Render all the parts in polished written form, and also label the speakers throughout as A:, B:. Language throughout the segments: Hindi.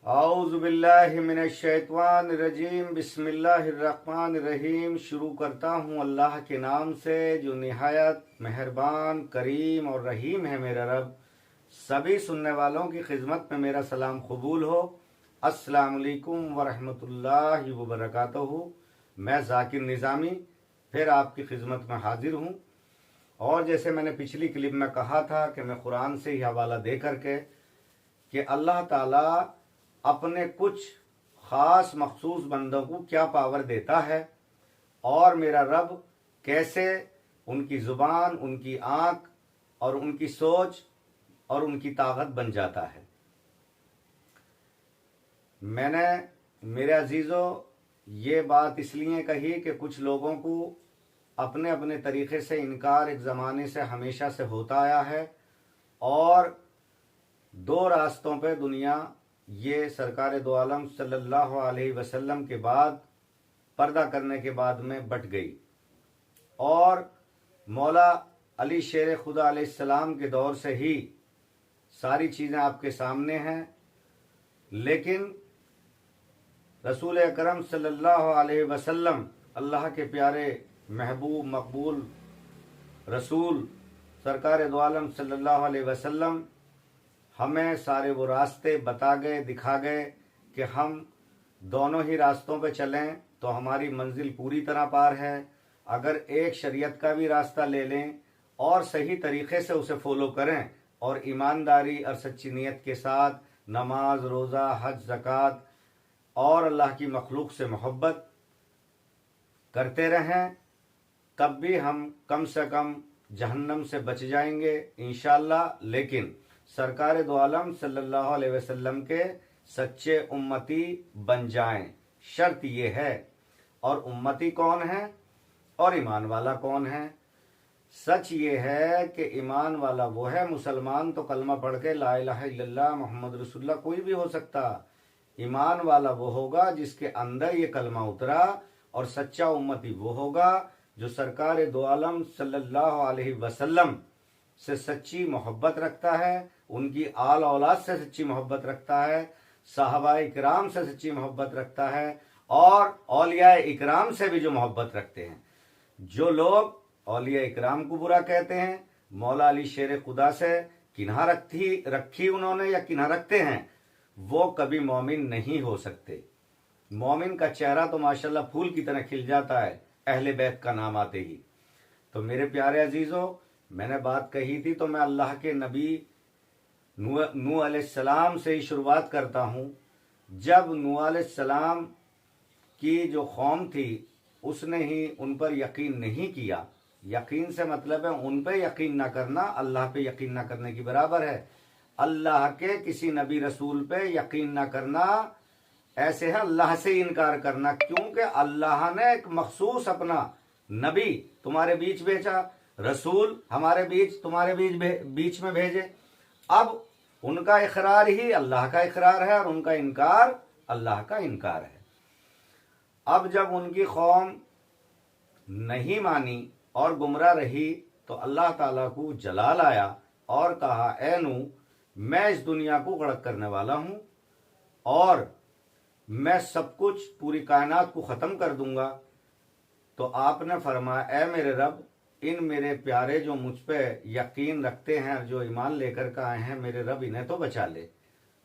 A: औज़ुबिल्लाहिमिनश्शैतानिर्रजीम बिस्मिल्लाहिर्रहमानिर्रहीम। शुरू करता हूँ अल्लाह के नाम से जो निहायत मेहरबान करीम और रहीम है मेरा रब। सभी सुनने वालों की खिदमत में मेरा सलाम कबूल हो। अस्सलाम वालेकुम वरहमतुल्लाहि वबरकातुहू। मैं ज़ाकिर निज़ामी फिर आपकी खिदमत में हाजिर हूँ। और जैसे मैंने पिछली क्लिप में कहा था कि मैं कुरान से ही हवाला दे करके कि अल्लाह ताला अपने कुछ ख़ास मखसूस बंदों को क्या पावर देता है और मेरा रब कैसे उनकी ज़ुबान, उनकी आँख और उनकी सोच और उनकी ताकत बन जाता है। मैंने मेरे अजीज़ों ये बात इसलिए कही कि कुछ लोगों को अपने अपने तरीक़े से इनकार एक ज़माने से हमेशा से होता आया है और दो रास्तों पे दुनिया ये सरकार दो आलम सल्लल्लाहु अलैहि वसल्लम के बाद पर्दा करने के बाद में बट गई और मौला अली शेर खुदा अलैहिस्सलाम के दौर से ही सारी चीज़ें आपके सामने हैं। लेकिन रसूल अकरम सल्लल्लाहु अलैहि वसल्लम अल्लाह के प्यारे महबूब मकबूल रसूल सरकार दो आलम सल्लल्लाहु अलैहि वसल्लम हमें सारे वो रास्ते बता गए, दिखा गए कि हम दोनों ही रास्तों पे चलें तो हमारी मंजिल पूरी तरह पार है। अगर एक शरीयत का भी रास्ता ले लें और सही तरीक़े से उसे फॉलो करें और ईमानदारी और सच्ची नीयत के साथ नमाज, रोज़ा, हज, ज़कात और अल्लाह की मखलूक से मोहब्बत करते रहें तब भी हम कम से कम जहन्नम से बच जाएंगे इंशाअल्लाह। लेकिन सरकार दो आलम सल्लल्लाहु अलैहि वसल्लम के सच्चे उम्मती बन जाएं, शर्त ये है। और उम्मती कौन है और ईमान वाला कौन है? सच ये है कि ईमान वाला वो है, मुसलमान तो कलमा पढ़ के ला इलाहा इल्लल्लाह मुहम्मद रसूलुल्लाह कोई भी हो सकता। ईमान वाला वो होगा जिसके अंदर ये कलमा उतरा और सच्चा उम्मती वो होगा जो सरकार दो आलम सल्लल्लाहु अलैहि वसल्लम से सच्ची मोहब्बत रखता है, उनकी आल औलाद से सच्ची मोहब्बत रखता है, साहबाए इकराम से सच्ची मोहब्बत रखता है और औलियाए इकराम से भी जो मोहब्बत रखते हैं। जो लोग औलिया इकराम को बुरा कहते हैं, मौला अली शेर खुदा से किन्हा रखी उन्होंने या किन्हा रखते हैं, वो कभी मोमिन नहीं हो सकते। मोमिन का चेहरा तो माशाल्लाह फूल की तरह खिल जाता है अहले बैत का नाम आते ही। तो मेरे प्यारे अजीज़ों, मैंने बात कही थी तो मैं अल्लाह के नबी नूह अलैहिस्सलाम से ही शुरुआत करता हूँ। जब नूह अलैहिस्सलाम की जो कौम थी उसने ही उन पर यकीन नहीं किया। यकीन से मतलब है उन पे यकीन ना करना अल्लाह पे यकीन ना करने की बराबर है। अल्लाह के किसी नबी रसूल पे यकीन ना करना ऐसे है अल्लाह से इनकार करना, क्योंकि अल्लाह ने एक मखसूस अपना नबी तुम्हारे बीच भेजा, रसूल हमारे बीच तुम्हारे बीच में भेजे। अब उनका इकरार ही अल्लाह का इकरार है और उनका इनकार अल्लाह का इनकार है। अब जब उनकी कौम नहीं मानी और गुमराह रही तो अल्लाह ताला को जलाल आया और कहा, ए नूह, मैं इस दुनिया को गड़क करने वाला हूं और मैं सब कुछ पूरी कायनात को ख़त्म कर दूंगा। तो आपने फरमाया, ए मेरे रब, इन मेरे प्यारे जो मुझ पे यकीन रखते हैं, जो ईमान लेकर के आए हैं, मेरे रब इन्हें तो बचा ले।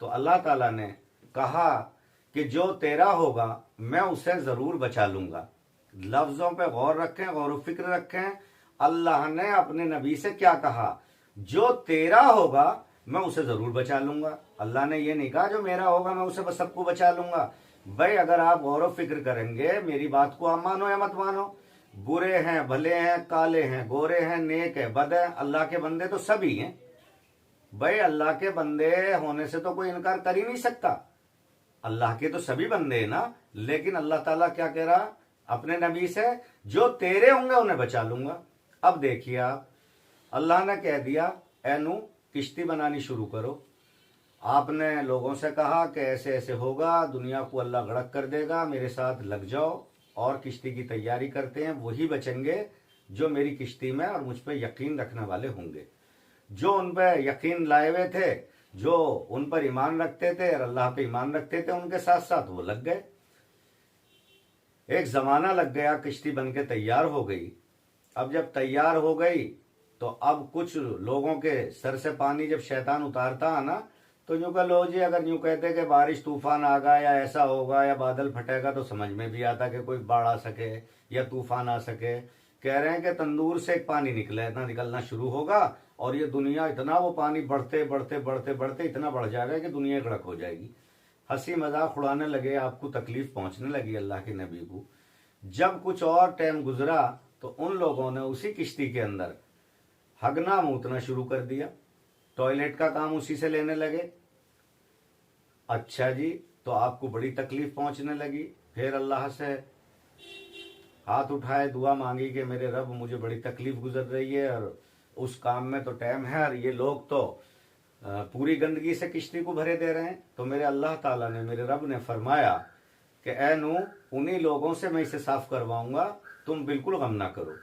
A: तो अल्लाह ताला ने कहा कि जो तेरा होगा मैं उसे ज़रूर बचा लूँगा। लफ्ज़ों पे गौर रखें, गौर फिक्र रखें। अल्लाह ने अपने नबी से क्या कहा? जो तेरा होगा मैं उसे ज़रूर बचा लूँगा। अल्लाह ने ये नहीं कहा जो मेरा होगा मैं उसे सबको बचा लूँगा। भाई अगर आप गौर फिक्र करेंगे, मेरी बात को आप मानो या मत मानो, बुरे हैं, भले हैं, काले हैं, गोरे हैं, नेक है, बद है, अल्लाह के बंदे तो सभी हैं। भाई अल्लाह के बंदे होने से तो कोई इनकार कर ही नहीं सकता। अल्लाह के तो सभी बंदे हैं ना। लेकिन अल्लाह ताला क्या कह रहा अपने नबी से? जो तेरे होंगे उन्हें बचा लूंगा। अब देखिए आप, अल्लाह ने कह दिया, ए नूह, किश्ती बनानी शुरू करो। आपने लोगों से कहा कि ऐसे ऐसे होगा, दुनिया को अल्लाह गड़क कर देगा, मेरे साथ लग जाओ और किश्ती की तैयारी करते हैं। वही बचेंगे जो मेरी किश्ती में और मुझ पर यकीन रखने वाले होंगे। जो उन पर यकीन लाए हुए थे जो उन पर ईमान रखते थे और अल्लाह पे ईमान रखते थे उनके साथ साथ वो लग गए। एक जमाना लग गया, किश्ती बन के तैयार हो गई। अब जब तैयार हो गई तो अब कुछ लोगों के सर से पानी जब शैतान उतारता है ना, तो यूं कह लो जी, अगर यूं कहते कि बारिश तूफान आ गया या ऐसा होगा या बादल फटेगा तो समझ में भी आता कि कोई बाढ़ आ सके या तूफान आ सके। कह रहे हैं कि तंदूर से पानी निकलना शुरू होगा और ये दुनिया इतना, वो पानी बढ़ते बढ़ते बढ़ते बढ़ते इतना बढ़ जाएगा कि दुनिया गड़क हो जाएगी। हंसी मजाक उड़ाने लगे, आपको तकलीफ पहुंचने लगी अल्लाह के नबी को। जब कुछ और टाइम गुजरा तो उन लोगों ने उसी किश्ती के अंदर हगना मूतना शुरू कर दिया, टॉयलेट का काम उसी से लेने लगे। अच्छा जी, तो आपको बड़ी तकलीफ पहुंचने लगी। फिर अल्लाह से हाथ उठाए, दुआ मांगी कि मेरे रब, मुझे बड़ी तकलीफ गुजर रही है और उस काम में तो टाइम है और ये लोग तो पूरी गंदगी से किश्ती को भरे दे रहे हैं। तो मेरे अल्लाह ताला ने, मेरे रब ने फरमाया कि ऐ नू, उन्हीं लोगों से मैं इसे साफ करवाऊंगा, तुम बिल्कुल गम ना करो।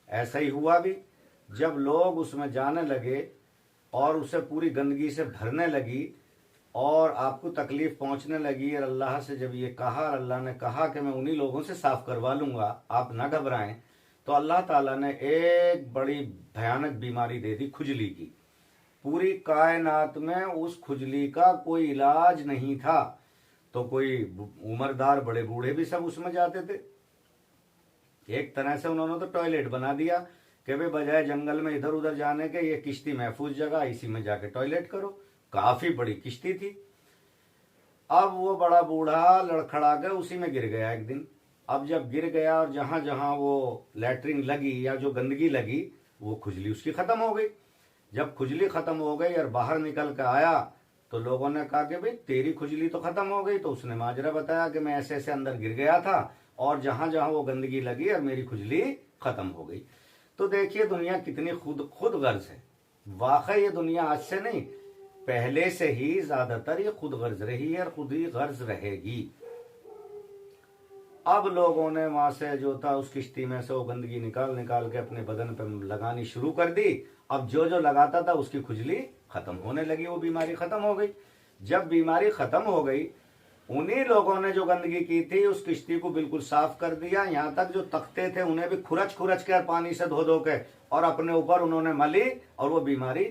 A: ऐसा ही हुआ भी। जब लोग उसमें जाने लगे और उसे पूरी गंदगी से भरने लगी और आपको तकलीफ पहुंचने लगी और अल्लाह से जब ये कहा, अल्लाह ने कहा कि मैं उन्हीं लोगों से साफ करवा लूंगा, आप ना घबराएं, तो अल्लाह ताला ने एक बड़ी भयानक बीमारी दे दी, खुजली की। पूरी कायनात में उस खुजली का कोई इलाज नहीं था। तो कोई उम्रदार बड़े बूढ़े भी सब उसमें जाते थे। एक तरह से उन्होंने तो टॉयलेट बना दिया कि भाई बजाय जंगल में इधर उधर जाने के, ये किश्ती महफूज जगह, इसी में जाके टॉयलेट करो। काफी बड़ी किश्ती थी। अब वो बड़ा बूढ़ा लड़खड़ा के उसी में गिर गया एक दिन। अब जब गिर गया और जहां जहां वो लैटरिन लगी या जो गंदगी लगी, वो खुजली उसकी खत्म हो गई। जब खुजली खत्म हो गई और बाहर निकल कर आया तो लोगों ने कहा कि भाई तेरी खुजली तो खत्म हो गई। तो उसने माजरा बताया कि मैं ऐसे ऐसे अंदर गिर गया था और जहां जहां वो गंदगी लगी और मेरी खुजली खत्म हो गई। तो देखिए दुनिया कितनी खुद गर्ज है। वाकई ये दुनिया आज से नहीं, पहले से ही ज्यादातर ये खुद गर्ज रही है और खुद ही गर्ज रहेगी। अब लोगों ने वहां से जो था उस किश्ती में से वो गंदगी निकाल निकाल के अपने बदन पे लगानी शुरू कर दी। अब जो जो लगाता था उसकी खुजली खत्म होने लगी, वो बीमारी खत्म हो गई। जब बीमारी खत्म हो गई, उन्हीं लोगों ने जो गंदगी की थी उस किश्ती को बिल्कुल साफ कर दिया। यहाँ तक जो तख्ते थे उन्हें भी खुरच खुरच के पानी से धो धो के और अपने ऊपर उन्होंने मली और वो बीमारी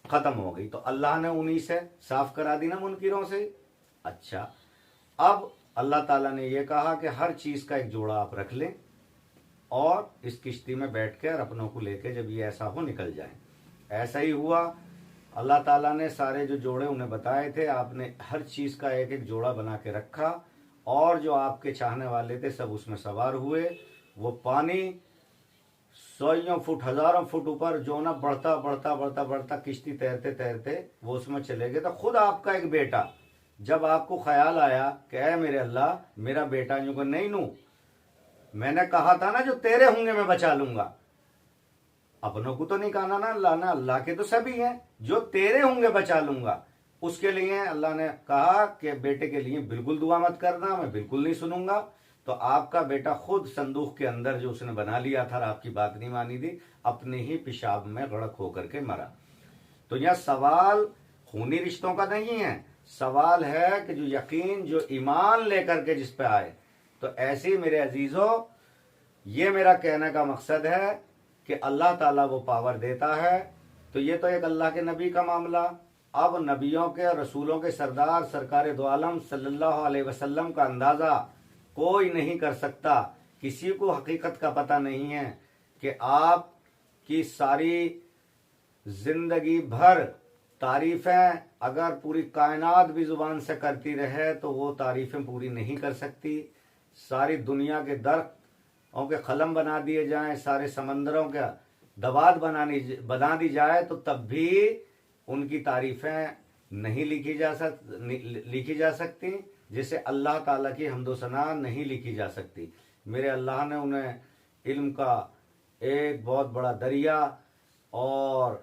A: खत्म हो गई। तो अल्लाह ने उन्हीं से साफ करा दी ना, मुनकिरों से। अच्छा, अब अल्लाह ताला ने यह कहा कि हर चीज का एक जोड़ा आप रख लें और इस किश्ती में बैठ कर अपनों को लेके जब ये ऐसा हो निकल जाए। ऐसा ही हुआ। अल्लाह ताला ने सारे जो जोड़े उन्हें बताए थे, आपने हर चीज का एक एक जोड़ा बना के रखा और जो आपके चाहने वाले थे सब उसमें सवार हुए। वो पानी 100 फुट 1000 फुट ऊपर जो ना बढ़ता बढ़ता बढ़ता बढ़ता किश्ती तैरते तैरते वो उसमें चले गए। तो खुद आपका एक बेटा, जब आपको ख्याल आया कि ऐ मेरे अल्लाह, मेरा बेटा, यूं को नहीं नू, मैंने कहा था ना जो तेरे होंगे मैं बचा लूंगा। अपनों को तो नहीं कहना ना अल्लाह, ना अल्लाह के तो सभी हैं, जो तेरे होंगे बचा लूंगा। उसके लिए अल्लाह ने कहा कि बेटे के लिए बिल्कुल दुआ मत करना, मैं बिल्कुल नहीं सुनूंगा। तो आपका बेटा खुद संदूक के अंदर जो उसने बना लिया था, आपकी बात नहीं मानी थी, अपने ही पेशाब में गड़क होकर के मरा। तो यह सवाल खूनी रिश्तों का नहीं है, सवाल है कि जो यकीन, जो ईमान लेकर के जिस पे आए। तो ऐसे ही मेरे अजीजों, ये मेरा कहने का मकसद है कि अल्लाह ताला वो पावर देता है। तो ये तो एक अल्लाह के नबी का मामला। अब नबियों के और रसूलों के सरदार सरकार दो आलम सल्लल्लाहु अलैहि वसल्लम का अंदाजा कोई नहीं कर सकता। किसी को हकीकत का पता नहीं है कि आप की सारी जिंदगी भर तारीफें अगर पूरी कायनात भी जुबान से करती रहे तो वो तारीफें पूरी नहीं कर सकती। सारी दुनिया के दरख्तों के कलम बना दिए जाएं, सारे समंदरों के दवात बना दी जाए तो तब भी उनकी तारीफें नहीं लिखी जा सकती, जिसे अल्लाह ताला की हम्दो सना नहीं लिखी जा सकती। मेरे अल्लाह ने उन्हें इल्म का एक बहुत बड़ा दरिया और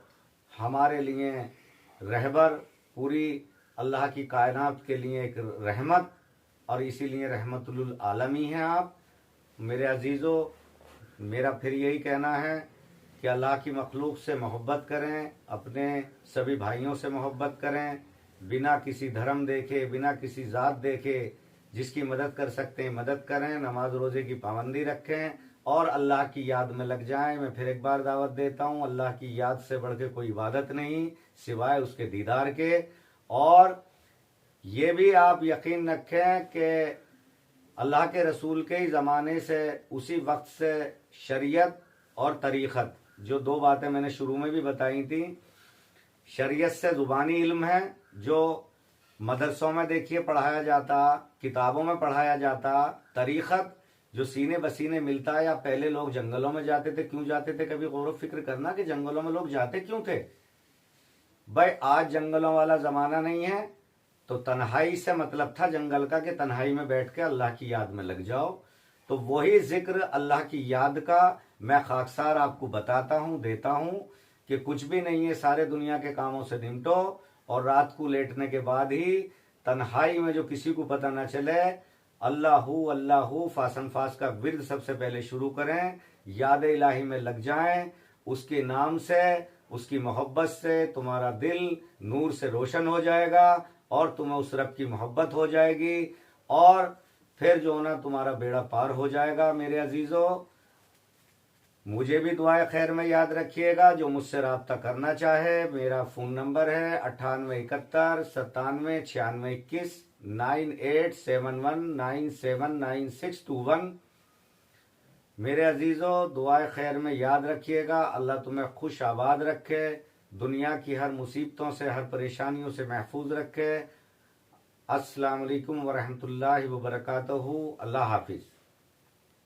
A: हमारे लिए रहबर, पूरी अल्लाह की कायनात के लिए एक रहमत, और इसीलिए रहमतुल आलमी हैं आप। मेरे अजीज़ों, मेरा फिर यही कहना है कि अल्लाह की मखलूक से मोहब्बत करें, अपने सभी भाइयों से मोहब्बत करें, बिना किसी धर्म देखे, बिना किसी ज़ात देखे जिसकी मदद कर सकते हैं मदद करें, नमाज रोज़े की पाबंदी रखें और अल्लाह की याद में लग जाएं। मैं फिर एक बार दावत देता हूं, अल्लाह की याद से बढ़ के कोई इबादत नहीं सिवाय उसके दीदार के। और ये भी आप यकीन रखें कि अल्लाह के रसूल के ही ज़माने से, उसी वक्त से शरीयत और तरीक़त, जो दो बातें मैंने शुरू में भी बताई थी, शरीयत से ज़ुबानी इल्म है जो मदरसों में देखिए पढ़ाया जाता, किताबों में पढ़ाया जाता, तरीक़त जो सीने बसीने मिलता है। या पहले लोग जंगलों में जाते थे, क्यों जाते थे? कभी गौर फिक्र करना कि जंगलों में लोग जाते क्यों थे? भाई आज जंगलों वाला ज़माना नहीं है, तो तन्हाई से मतलब था जंगल का कि तन्हाई में बैठ के अल्लाह की याद में लग जाओ। तो वही जिक्र अल्लाह की याद का मैं खाकसार आपको बताता हूँ, देता हूँ कि कुछ भी नहीं है, सारे दुनिया के कामों से निपटो और रात को लेटने के बाद ही तन्हाई में, जो किसी को पता न चले, अल्लाहू अल्लाहू फासन फास का विर्द सबसे पहले शुरू करें, याद इलाही में लग जाएं। उसके नाम से, उसकी मोहब्बत से तुम्हारा दिल नूर से रोशन हो जाएगा और तुम्हें उस रब की मोहब्बत हो जाएगी और फिर जो ना तुम्हारा बेड़ा पार हो जाएगा। मेरे अजीजों, मुझे भी दुआए खैर में याद रखिएगा। जो मुझसे रब्ता करना चाहे, मेरा फ़ोन नंबर है 9871 97 96 21 9871979621। मेरे अजीज़ों, दुआए खैर में याद रखिएगा। अल्लाह तुम्हें खुश आबाद रखे, दुनिया की हर मुसीबतों से, हर परेशानियों से महफूज रखे। अस्सलाम वालेकुम वरहमतुल्लाहि वबरकातुहू। अल्लाह हाफिज़।